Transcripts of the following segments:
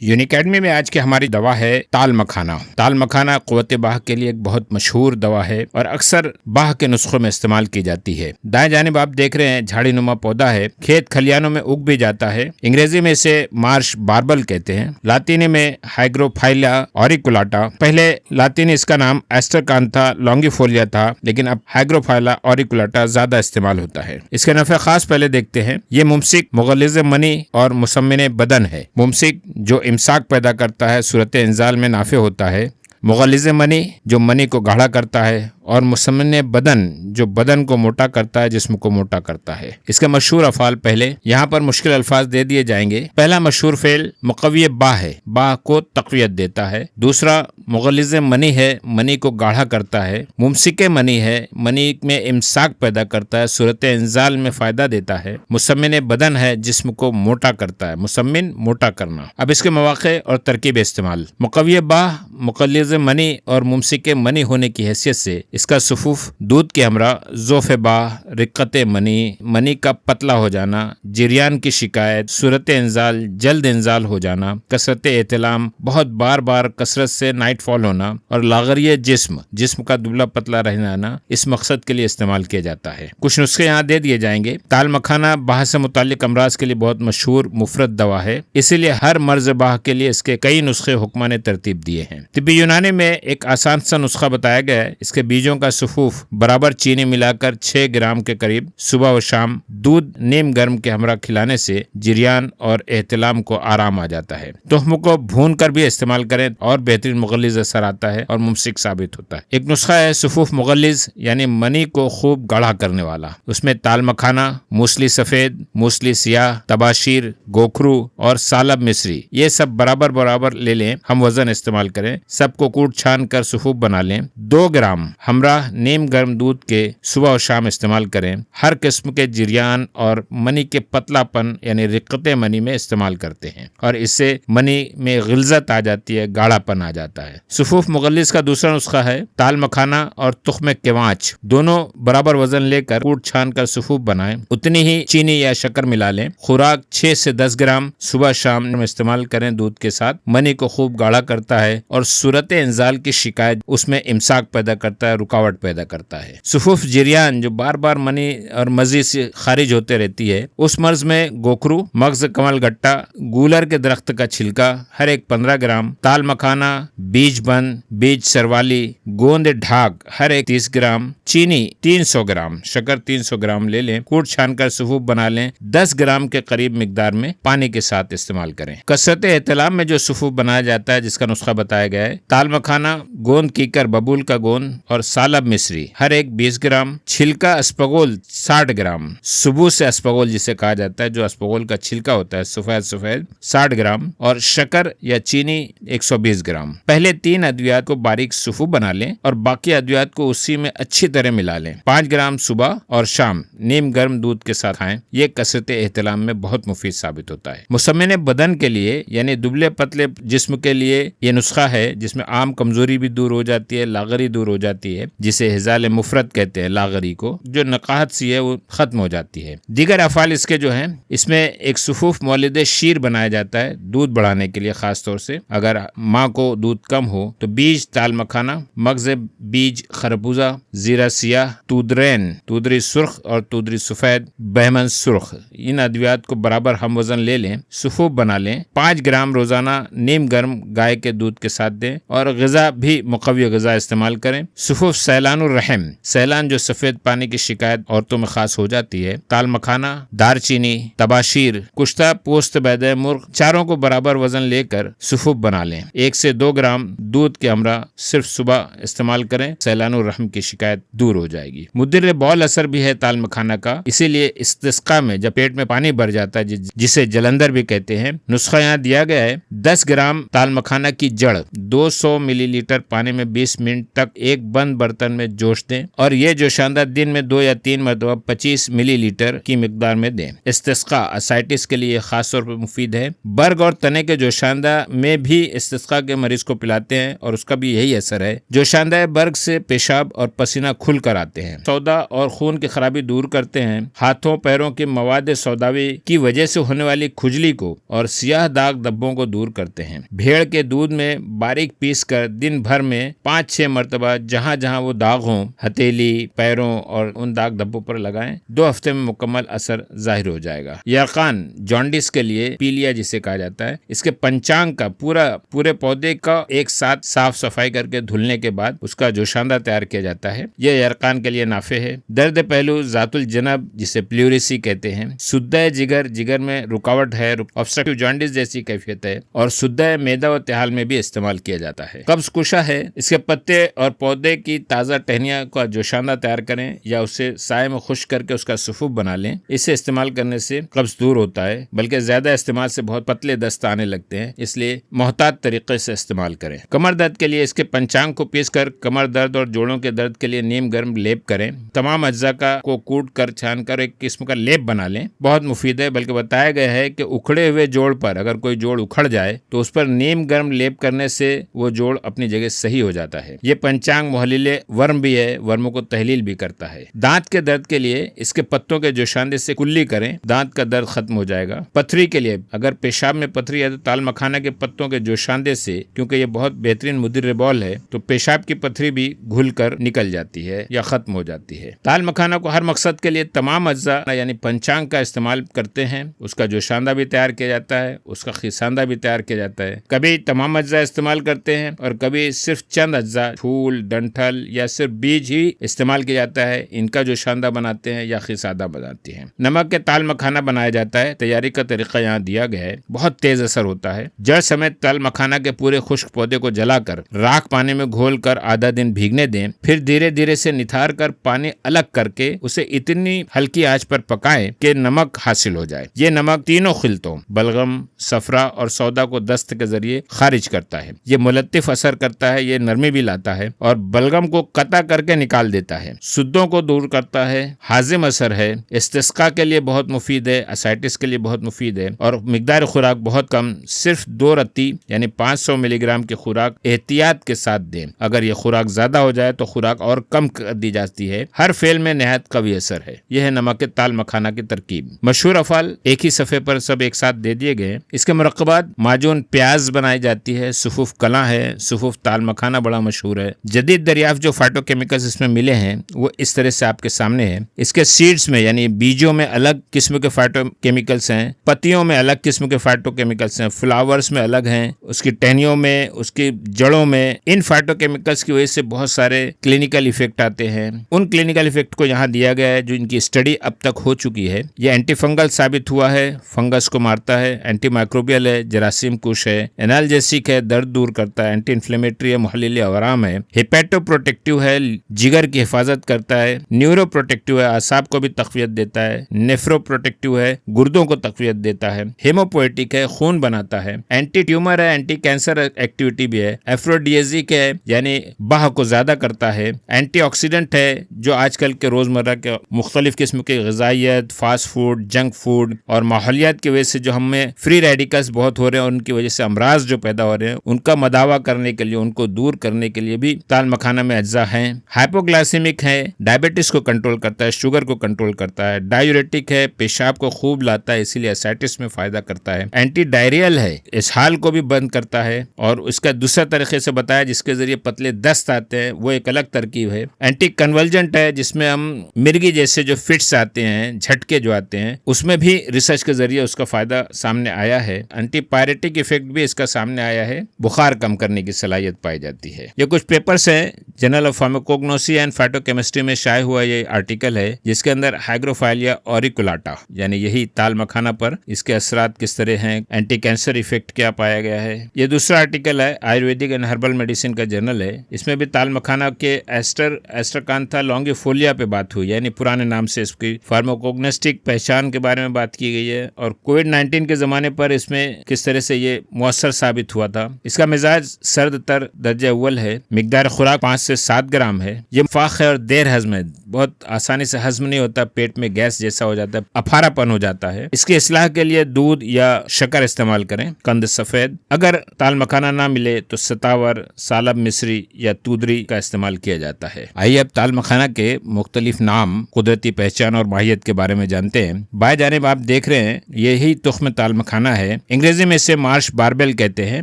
यूनिकैडमी में आज की हमारी दवा है ताल मखाना। ताल मखाना क़ुव्वत बाह के लिए एक बहुत मशहूर दवा है और अक्सर बाह के नुस्खों में इस्तेमाल की जाती है। दाएं जानिब आप देख रहे हैं झाड़ी नुमा पौधा है, खेत खलियानों में उग भी जाता है। अंग्रेजी में इसे मार्श बार्बल कहते हैं, लातीनी में हाइग्रोफाइला ऑरिकुलाटा। पहले लातीनी इसका नाम एस्टरकांथा लॉन्गिफोलिया था, लेकिन अब हाइग्रोफाइला ऑरिकुलाटा ज्यादा इस्तेमाल होता है। इसके नफे खास पहले देखते हैं। ये मुमसिक, मुगल्लिज़ मनी और मुसम्मिन बदन है। मुमसिक जो इमसाक पैदा करता है, सूरत इंजाल में नाफे होता है। मुगल्लिज़ मनी जो मनी को गाढ़ा करता है, और मुसम्मिन बदन जो बदन को मोटा करता है, जिस्म को मोटा करता है। इसके मशहूर अफ़ाल पहले यहाँ पर मुश्किल अल्फाज दे दिए जाएंगे। पहला मशहूर फेल मुक़व्वी बाह है, बाह को तक़वियत देता है। दूसरा मुगल्लिज़ मनी है, मनी को गाढ़ा करता है। मुमसिक मनी है, मनी में इमसाक पैदा करता है, सूरत इंजाल में फ़ायदा देता है। मुसम्मिन बदन है, जिस्म को मोटा करता है। मुसम्मिन मोटा करना। अब इसके मवाक़े और तरकीब इस्तेमाल। मुक़व्वी बाह मुगल्लिज़ मनी और मुमसिक मनी होने की हैसियत से इसका सुफूफ दूध के हमरा, ज़ोफ़े बाह, रिक्कत मनी, मनी का पतला हो जाना, जिरियान की शिकायत, सूरत इंजाल, जल्द इंजाल हो जाना, कसरत एहतिलाम, बहुत बार बार कसरत से नाइट फॉल होना, और लागरिय जिस्म का दुबला पतला रहना इस मकसद के लिए इस्तेमाल किया जाता है। कुछ नुस्खे यहाँ दे दिए जाएंगे। ताल मखाना बाह से मुताल्लिक अमराज के लिए बहुत मशहूर मुफरत दवा है, इसीलिए हर मर्ज बाह के लिए इसके कई नुस्खे हुक्मा ने तरतीब दिए हैं। तिब्बी यूनानी में एक आसान सा नुस्खा बताया गया है। इसके बीजों का सुफूफ बराबर चीनी मिलाकर 6 ग्राम के करीब सुबह और शाम दूध नीम गर्म के हमरा खिलाने से जिरियान और एहतिलाम को आराम आ जाता है। तुहम को भून कर भी इस्तेमाल करें और बेहतरीन मुगल्लिज़ असर आता है और मुमसिक साबित होता है। एक नुस्खा है सुफूफ मुगल्लिज़, यानी मनी को खूब गाढ़ा करने वाला। उसमें ताल मखाना, मूसली सफेद, मूसली सियाह, तबाशीर, गोखरू और सालब मिस्री, ये सब बराबर बराबर ले लें। हम वजन इस्तेमाल करें, सबको कूट छान कर सुफूफ बना लें। 2 ग्राम हमरा नीम गर्म दूध के सुबह और शाम इस्तेमाल करें। हर किस्म के जिरियान और मनी के पतलापन यानी रिक्कत मनी में इस्तेमाल करते हैं और इससे मनी में गिल्ज़त आ जाती है, गाढ़ापन आ जाता है। सुफूफ मुगल्लिज़ का दूसरा नुस्खा है ताल मखाना और तुख्म केवाच, दोनों बराबर वजन लेकर कूट छान कर सुफूफ बनाएं। उतनी ही चीनी या शक्कर मिला लें। खुराक 6 से 10 ग्राम सुबह शाम में इस्तेमाल करें दूध के साथ। मनी को खूब गाढ़ा करता है और सूरत इंजाल की शिकायत उसमें इमसाक पैदा करता है, रुकावट पैदा करता है। सुफूफ जिरियान जो बार बार मनी और मजी से खारिज होते रहती है, उस मर्ज में गोखरू, मगज कमल गट्टा, गूलर के दरख्त का छिलका हर एक 15 ग्राम, ताल मखाना, बीज बंद, बीज सरवाली, गोंद ढाक हर एक 30 ग्राम, चीनी 300 ग्राम, शक्कर 300 ग्राम ले लें। कूट छान कर सुफूफ बना लें। 10 ग्राम के करीब मिकदार में पानी के साथ इस्तेमाल करें। कसरत एहतिलाम में जो सुफूफ बनाया जाता है, जिसका नुस्खा बताया गया है, ताल मखाना, गोंद कीकर बबूल का गोंद और सालब मिस्री हर एक 20 ग्राम, छिलका अस्पगोल 60 ग्राम, सुबह से अस्पगोल जिसे कहा जाता है, जो अस्पगोल का छिलका होता है सफेद 60 ग्राम, और शक्कर या चीनी 120 ग्राम। पहले 3 अद्वियात को बारीक सुफू बना लें और बाकी अद्वियात को उसी में अच्छी तरह मिला लें। 5 ग्राम सुबह और शाम नीम गर्म दूध के साथ खाएं। ये कसरत एहतिलाम में बहुत मुफीद साबित होता है। मुसम्मिन बदन के लिए यानी दुबले पतले जिस्म के लिए ये नुस्खा है, जिसमें आम कमजोरी भी दूर हो जाती है, लागरी दूर हो जाती है, जिसे हिजाल मुफरत कहते हैं। लागरी को जो नकाहत सी है वो खत्म हो जाती है। दीगर अफाल इसके जो हैं, इसमें एक सुफूफ मौलिद शीर बनाया जाता है दूध बढ़ाने के लिए। खास तौर से अगर माँ को दूध कम हो तो बीज ताल मखाना, मगज बीज खरबूजा, जीरा सियाह, तूदरैन, तूदरी सुर्ख और तूदरी सफेद, बहमन सुर्ख, इन अद्वियात को बराबर हम वजन ले लें, सुफूफ बना लें। 5 ग्राम रोजाना नीम गर्म गाय के दूध के साथ दें और ग़िज़ा भी मुक़व्वी ग़िज़ा इस्तेमाल करें। सुफूफ सैलानुर रहम, सैलान जो सफेद पानी की शिकायत औरतों में खास हो जाती है, ताल मखाना, दारचीनी, तबाशीर, कुश्ता, पोस्त बैदे मुर्ग, चारों को बराबर वजन लेकर सुफूफ बना लें। 1 से 2 ग्राम दूध के हमरा सिर्फ सुबह इस्तेमाल करें, सैलानुर रहम की शिकायत दूर हो जाएगी। मुद्दिर बौल असर भी है ताल मखाना का, इसीलिए इस्तिस्का में जब पेट में पानी भर जाता है, जिसे जलंधर भी कहते हैं, नुस्खा यहाँ दिया गया है। 10 ग्राम ताल मखाना की जड़ 200 मिलीलीटर पानी में 20 मिनट तक एक बंद बंद बर्तन में जोश दें और ये जोशांदा दिन में 2 या 3 मरतबा 25 मिलीलीटर की मिकदार में दें। इस्तिस्का असाइटिस के लिए खास तौर पर मुफीद है। बर्ग और तने के जोशांदा में भी इस्तिस्का के मरीज को पिलाते हैं और उसका भी यही असर है। जोशांदा बर्ग से पेशाब और पसीना खुल कर आते हैं, सौदा और खून की खराबी दूर करते हैं, हाथों पैरों के मवाद सौदावी की वजह से होने वाली खुजली को और सियाह दाग धब्बों को दूर करते हैं। भेड़ के दूध में बारीक पीस कर दिन भर में 5-6 मरतबा जहां जहां वो दाग हों, हथेली, पैरों और उन दाग धब्बों पर लगाएं। 2 हफ्ते में मुकम्मल असर जाहिर हो जाएगा। यरकान जॉन्डिस के लिए पीलिया जिसे कहा जाता है, इसके पंचांग का पूरे पौधे का एक साथ साफ सफाई करके धुलने के बाद उसका जोशांदा तैयार किया जाता है। यह यरकान के लिए नाफे है। दर्द पहलू जातुल जनब जिसे प्लूरिसी कहते हैं, सुद्दा जिगर में रुकावट है, ऑब्स्ट्रक्टिव जॉन्डिस जैसी कैफियत है और सुद्दा मैदा व तिहाल में भी इस्तेमाल किया जाता है। कब्ज कुशा है, इसके पत्ते और पौधे की ताज़ा टहनियाँ का जोशांदा तैयार करें या उसे साए में खुश्क करके उसका सुफूफ बना लें। इसे इस्तेमाल करने से कब्ज दूर होता है, बल्कि ज्यादा इस्तेमाल से बहुत पतले दस्त आने लगते हैं, इसलिए मोहतात तरीके से इस्तेमाल करें। कमर दर्द के लिए इसके पंचांग को पीसकर कमर दर्द और जोड़ों के दर्द के लिए नीम गर्म लेप करें। तमाम अज्जा को कूट कर छान कर एक किस्म का लेप बना लें, बहुत मुफीद है। बल्कि बताया गया है कि उखड़े हुए जोड़ पर अगर कोई जोड़ उखड़ जाए तो उस पर नीम गर्म लेप करने से वो जोड़ अपनी जगह सही हो जाता है। ये पंचांग मुहल्लिल वर्म भी है, वर्मों को तहलील भी करता है। दांत के दर्द के लिए इसके पत्तों के जोशांदे से कुल्ली करें, दांत का दर्द खत्म हो जाएगा। पथरी के लिए अगर पेशाब में पथरी है तो ताल मखाना के पत्तों के जोशांदे से, क्योंकि ये बहुत बेहतरीन मुदिर्रिबॉल है, तो पेशाब की पथरी भी घुल कर निकल जाती है या खत्म हो जाती है। ताल मखाना को हर मकसद के लिए तमाम अज्जा यानी पंचांग का इस्तेमाल करते हैं। उसका जोशांदा भी तैयार किया जाता है, उसका खिसांदा भी तैयार किया जाता है। कभी तमाम अज्जा इस्तेमाल करते हैं और कभी सिर्फ चंद अज्जा, फूल, डंठल या सिर्फ बीज ही इस्तेमाल किया जाता है। इनका जोशांदा बनाते हैं या खिसादा बनाते हैं। नमक के ताल मखाना बनाया जाता है। तैयारी का तरीका यहाँ दिया गया है, बहुत तेज असर होता है। जड़ समेत ताल मखाना के पूरे खुश्क पौधे को जलाकर राख पानी में घोल कर आधा दिन भीगने दें, फिर धीरे धीरे से निथार कर पानी अलग करके उसे इतनी हल्की आंच पर पकाएं कि नमक हासिल हो जाए। ये नमक तीनों खिलतों बलगम, सफरा और सौदा को दस्त के जरिए खारिज करता है। ये मुलत्तिफ असर करता है, ये नरमी भी लाता है और बलगम को कता करके निकाल देता है। सुद्दों को दूर करता है, हाजिम असर है, इस्तिस्का के लिए बहुत मुफीद है, असाइटिस के लिए बहुत मुफीद है और मिकदार खुराक बहुत कम, सिर्फ 2 रत्ती यानी 500 मिलीग्राम की खुराक एहतियात के साथ दें। अगर ये खुराक ज्यादा हो जाए तो खुराक और कम कर दी जाती है। हर फेल में नहायत कवी असर है। यह है नमक के ताल मखाना की तरकीब। मशहूर अफाल एक ही सफ़े पर सब एक साथ दे दिए गए। इसके मुरक्कबात माजून प्याज बनाई जाती है, सुफूफ कला है, सुफूफ ताल मखाना बड़ा मशहूर है। जदीद दरियाफ्त जो फाइटोकेमिकल्स इसमें मिले हैं वो इस तरह से आपके सामने है। इसके सीड्स में यानी बीजों में अलग किस्म के फाइटोकेमिकल्स हैं, पत्तियों में अलग किस्म के फाइटोकेमिकल्स हैं, फ्लावर्स में अलग हैं, उसकी टहनियों में, उसकी जड़ों में। इन फाइटोकेमिकल्स की वजह से बहुत सारे क्लिनिकल इफेक्ट आते हैं। उन क्लिनिकल इफेक्ट को यहाँ दिया गया है जो इनकी स्टडी अब तक हो चुकी है। ये एंटी फंगल साबित हुआ है, फंगस को मारता है, एंटी माइक्रोबियल है, जरासीम कुश है, एनाल्जेसिक है, दर्द दूर करता है, एंटी इन्फ्लेमेटरी है, मुहल्लिल आराम है, हिपैटो प्रोटेक्टिव है, जिगर की हिफाजत करता है, न्यूरो प्रोटेक्टिव है, आसाब को भी तकवियत देता है, नेफ्रो प्रोटेक्टिव है, गुर्दों को तकवियत देता है, हेमोपोएटिक है, खून बनाता है, एंटी ट्यूमर है, एंटी कैंसर एक्टिविटी भी है, एफ्रोडिएजिक है यानी बाह को ज्यादा करता है, एंटीऑक्सीडेंट है जो आजकल के रोजमर्रा के मुख्तलिफ किस्म की ग़िज़ाइयत, फास्ट फूड, जंक फूड और माहौलियात की वजह से जो हमें फ्री रेडिकल्स बहुत हो रहे हैं, उनकी वजह से अमराज जो पैदा हो रहे हैं, उनका मदावा करने के लिए, उनको दूर करने के लिए भी ताल मखाना में अज्जा हैं। हाइपोग्लाइसेमिक है, डायबिटीज को कंट्रोल करता है, शुगर को कंट्रोल करता है, डायूरेटिक है, पेशाब को खूब लाता है, इसीलिए एसाइटिस में फायदा करता है, एंटी डायरियल है, इसहाल को भी बंद करता है और उसका दूसरा तरीके से बताया जिसके जरिए पतले दस्त आते हैं वो एक अलग तरकीब है। एंटी कन्वर्जेंट है जिसमें हम मिर्गी जैसे जो फिट्स आते हैं, झटके जो आते हैं, उसमें भी रिसर्च के जरिए उसका फायदा सामने आया है। एंटी पायरेटिक इफेक्ट भी इसका सामने आया है, बुखार कम करने की सलाहियत पाई जाती है। ये कुछ पेपर्स हैं, journal of pharmacognosy and phytochemistry में शाये हुआ ये आर्टिकल है जिसके अंदर हाइग्रोफाइलिया ऑरिकुलाटा यानी यही ताल मखाना पर इसके असरात किस तरह हैं, एंटी कैंसर इफेक्ट क्या पाया गया है। ये दूसरा आर्टिकल है, आयुर्वेदिक एंड हर्बल मेडिसिन का जर्नल है। इसमें भी ताल मखाना के एस्ट्रकांथा लॉन्गिफोलिया पे बात हुई, यानी पुराने नाम से इसकी फार्माकोग्नोस्टिक पहचान के बारे में बात की गई है और कोविड-19 के जमाने पर इसमें किस तरह से ये मुअस्सर साबित हुआ था। इसका मिजाज सर्द तर दर्जे अव्वल है। मिकदार खुराक 5 से 7 ग्राम है। ये फाख है और देर हजम है, बहुत आसानी से हजम नहीं होता, पेट में गैस जैसा हो जाता है, अफारापन हो जाता है। इसकी इस्लाह के लिए दूध या शक्कर इस्तेमाल करें। कंद सफेद, अगर ताल मखाना ना मिले तो सतावर, सालब मिस्री या तूदरी का इस्तेमाल किया जाता है। आइए अब ताल मखाना के मुख्तलिफ नाम, कुदरती पहचान और माहियत के बारे में जानते हैं। बाएं जानिब आप देख रहे हैं, यही तुख्म ताल मखाना है। अंग्रेजी में इसे मार्श बारबेल कहते हैं,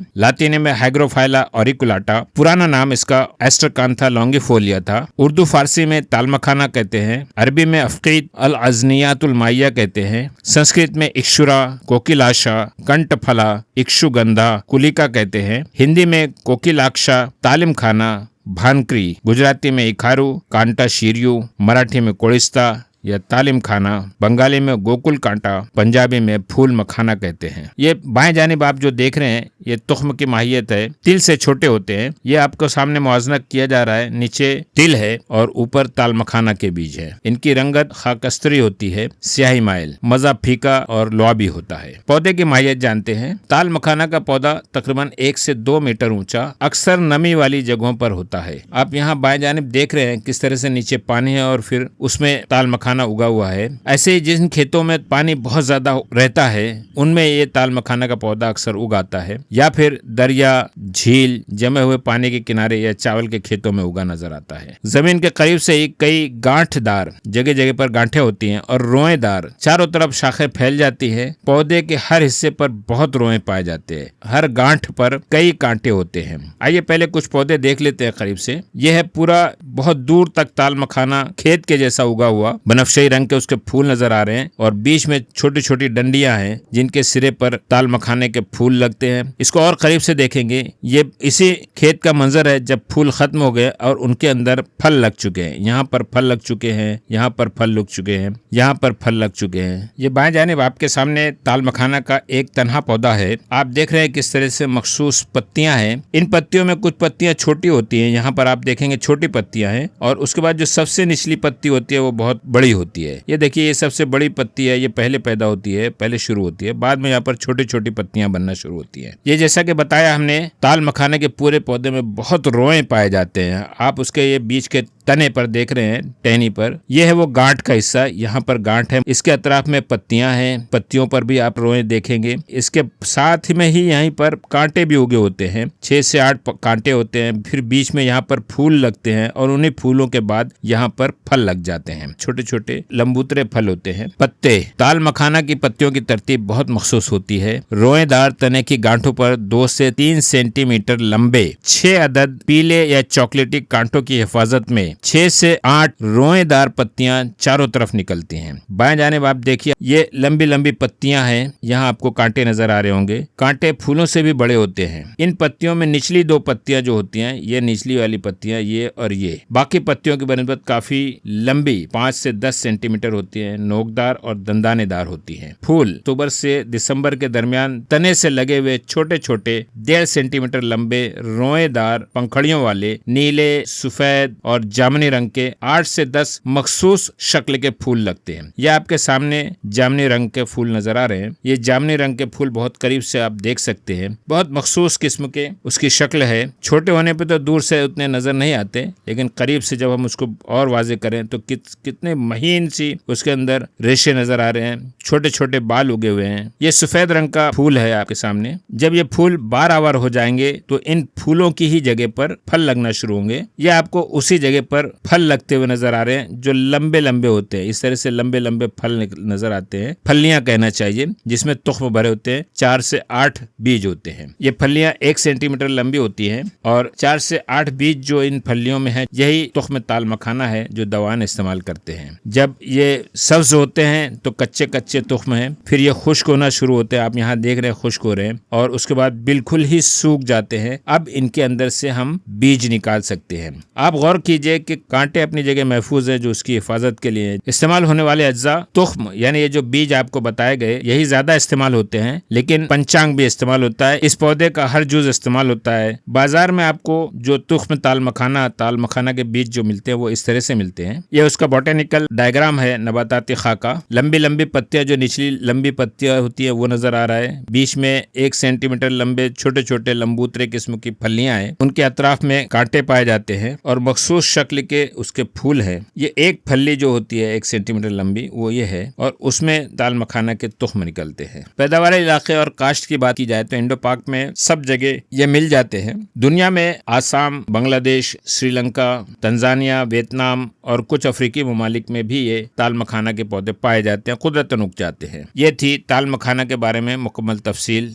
लातीनी में हाइग्रोफाइला ऑरिकुलाटा, पुराना नाम इसका एस्ट्रकांथा लॉन्गिफोलिया था। उर्दू फारसी में ताल मखाना कहते हैं, अरबी में अफकीद अल अजनियातुल माइया कहते हैं, संस्कृत में इक्षुरा, कोकिलाशा, कंठफला, इक्षुगंधा, कुलिका कहते हैं, हिंदी में कोकिलाक्षा, तालिम खाना, भानक्री, गुजराती में इखारू, कांटा शीरियू, मराठी में कोड़िस्ता या तालिम खाना, बंगाली में गोकुल कांटा, पंजाबी में फूल मखाना कहते हैं। ये बाएं जानिब आप जो देख रहे हैं, ये तुख्म की माहियत है, तिल से छोटे होते हैं। ये आपको सामने मुआवजा किया जा रहा है, नीचे तिल है और ऊपर ताल मखाना के बीज है। इनकी रंगत खाकस्तरी होती है, स्याही माइल, मजा फीका और लुआबी होता है। पौधे की माहियत जानते हैं। ताल मखाना का पौधा तकरीबन 1 से 2 मीटर ऊंचा, अक्सर नमी वाली जगहों पर होता है। आप यहाँ बाएं जानिब देख रहे हैं किस तरह से नीचे पानी है और फिर उसमें ताल मखाना उगा हुआ है। ऐसे ही जिन खेतों में पानी बहुत ज्यादा रहता है उनमें ये ताल मखाना का पौधा अक्सर उगाता है, या फिर दरिया, झील, जमे हुए पानी के किनारे या चावल के खेतों में उगा नजर आता है। जमीन के करीब से ही कई गांठदार, जगह जगह पर गांठें होती हैं और रोएदार, चारों तरफ शाखें फैल जाती है। पौधे के हर हिस्से पर बहुत रोए पाए जाते हैं, हर गांठ पर कई कांटे होते हैं। आइए पहले कुछ पौधे देख लेते हैं करीब से। यह है पूरा बहुत दूर तक ताल मखाना खेत के जैसा उगा हुआ, बनफशाई रंग के उसके फूल नजर आ रहे हैं और बीच में छोटी छोटी डंडियां हैं जिनके सिरे पर ताल मखाने के फूल लगते हैं। इसको और करीब से देखेंगे, ये इसी खेत का मंजर है जब फूल खत्म हो गए और उनके अंदर फल लग चुके हैं। यहाँ पर फल लग चुके हैं, यहाँ पर फल लग चुके हैं, यहाँ पर फल लग चुके हैं। ये बाएं जानिब आपके सामने ताल मखाना का एक तनहा पौधा है। आप देख रहे हैं किस तरह से मखसूस पत्तियां हैं। इन पत्तियों में कुछ पत्तियां छोटी होती हैं, यहाँ पर आप देखेंगे छोटी पत्तियां हैं, और उसके बाद जो सबसे निचली पत्ती होती है वो बहुत बड़ी होती है। ये देखिए, ये सबसे बड़ी पत्ती है, ये पहले पैदा होती है, पहले शुरू होती है, बाद में यहाँ पर छोटी छोटी पत्तियां बनना शुरू होती हैं। ये जैसा कि बताया हमने, ताल मखाने के पूरे पौधे में बहुत रोए पाए जाते हैं। आप उसके ये बीच के तने पर देख रहे हैं, टहनी पर, यह है वो गांठ का हिस्सा, यहाँ पर गांठ है, इसके अतराफ में पत्तियां हैं, पत्तियों पर भी आप रोए देखेंगे। इसके साथ में ही यहीं पर कांटे भी उगे होते हैं, 6 से 8 कांटे होते हैं। फिर बीच में यहाँ पर फूल लगते हैं और उन्हीं फूलों के बाद यहाँ पर फल लग जाते हैं, छोटे छोटे लंबूतरे फल होते हैं। पत्ते, ताल मखाना की पत्तियों की तरतीब बहुत मखसूस होती है। रोएदार तने की गांठों पर 2 से 3 सेंटीमीटर लंबे 6 अदद पीले या चॉकलेटी कांटों की हिफाजत में 6 से 8 रोएदार पत्तियां चारों तरफ निकलती हैं। बाएं जानिब आप देखिए, ये लंबी लंबी पत्तियां हैं, यहाँ आपको कांटे नजर आ रहे होंगे। कांटे फूलों से भी बड़े होते हैं। इन पत्तियों में निचली 2 पत्तियां जो होती हैं, ये निचली वाली पत्तियां, ये और ये, बाकी पत्तियों की बनस्बत काफी लंबी 5 से 10 सेंटीमीटर होती है, नोकदार और दंदानेदार होती है। फूल अक्टूबर से दिसंबर के दरमियान तने से लगे हुए छोटे छोटे 1.5 सेंटीमीटर लंबे रोएदार पंखड़ियों वाले नीले, सफेद और जामुनी रंग के 8 से 10 मखसूस शक्ल के फूल लगते हैं। ये आपके सामने जामुनी रंग के फूल नजर आ रहे हैं। ये जामुनी रंग के फूल बहुत करीब से आप देख सकते हैं, बहुत मखसूस किस्म के उसकी शक्ल है। छोटे होने पे तो दूर से उतने नजर नहीं आते, लेकिन करीब से जब हम उसको और वाजे करें तो कितने महीन सी उसके अंदर रेशे नजर आ रहे हैं, छोटे छोटे बाल उगे हुए हैं। ये सफेद रंग का फूल है आपके सामने। जब ये फूल बार हो जाएंगे तो इन फूलों की ही जगह पर फल लगना शुरू होंगे। ये आपको उसी जगह पर फल लगते हुए नजर आ रहे हैं जो लंबे लंबे होते हैं। इस तरह से लंबे लंबे फल नजर आते हैं, फलियां कहना चाहिए, जिसमें तुख्म भरे होते हैं। 4 से 8 बीज होते हैं। ये फलियां 1 सेंटीमीटर लंबी होती हैं और 4 से 8 बीज जो इन फलियों में है, यही तुख्म ताल मखाना है जो दवाएं इस्तेमाल करते हैं। जब ये सब्ज होते हैं तो कच्चे कच्चे तुख्म हैं, फिर ये खुश्क होना शुरू होते हैं। आप यहाँ देख रहे हैं खुश्क हो रहे हैं और उसके बाद बिल्कुल ही सूख जाते हैं। अब इनके अंदर से हम बीज निकाल सकते हैं। आप गौर कीजिए कि कांटे अपनी जगह महफूज है जो उसकी हिफाजत के लिए। इस्तेमाल होने वाले अज्जा तुख्म यानी ये जो बीज आपको बताए गए यही ज्यादा इस्तेमाल होते हैं, लेकिन पंचांग भी इस्तेमाल होता है। इस पौधे का हर जुज इस्तेमाल होता है। बाजार में आपको जो तुख्म ताल मखाना के बीज जो मिलते हैं वो इस तरह से मिलते हैं। ये उसका बॉटेनिकल डायग्राम है नबाताती खाका। लंबी लंबी पत्तियां, जो निचली लंबी पत्तियां होती है वो नजर आ रहा है। बीच में 1 सेंटीमीटर लंबे छोटे छोटे लंबूतरे किस्म की फलियां हैं। उनके अतराफ में कांटे पाए जाते हैं और मखसूस शक्ल के उसके फूल हैं। ये एक फली जो होती है 1 सेंटीमीटर लंबी वो ये है और उसमें दाल मखाना के तुख्म निकलते हैं। पैदावार इलाके और काश्त की बात की जाए तो इंडो पाक में सब जगह ये मिल जाते हैं। दुनिया में आसाम, बांग्लादेश, श्रीलंका, तंजानिया, वियतनाम और कुछ अफ्रीकी ममालिक में भी ये ताल मखाना के पौधे पाए जाते हैं, कुदरतन उग जाते हैं। ये थी ताल मखाना के बारे में मुकम्मल तफसील।